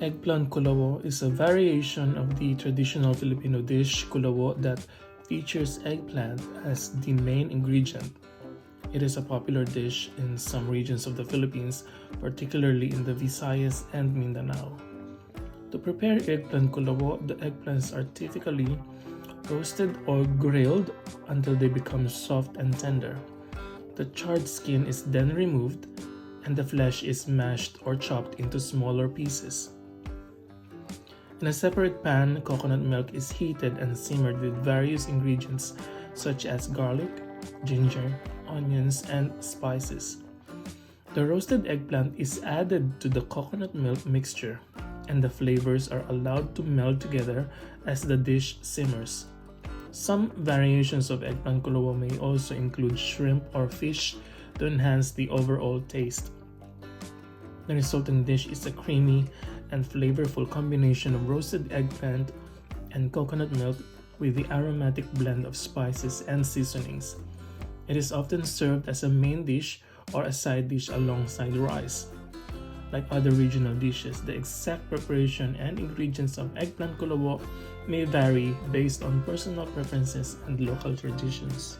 Eggplant Kulawo is a variation of the traditional Filipino dish kulawo that features eggplant as the main ingredient. It is a popular dish in some regions of the Philippines, particularly in the Visayas and Mindanao. To prepare eggplant kulawo, the eggplants are typically roasted or grilled until they become soft and tender. The charred skin is then removed and the flesh is mashed or chopped into smaller pieces. In a separate pan, coconut milk is heated and simmered with various ingredients such as garlic, ginger, onions, and spices. The roasted eggplant is added to the coconut milk mixture, and the flavors are allowed to meld together as the dish simmers. Some variations of eggplant kulawo may also include shrimp or fish to enhance the overall taste. The resulting dish is a creamy and flavorful combination of roasted eggplant and coconut milk with the aromatic blend of spices and seasonings. It is often served as a main dish or a side dish alongside rice. Like other regional dishes, the exact preparation and ingredients of eggplant kulawo may vary based on personal preferences and local traditions.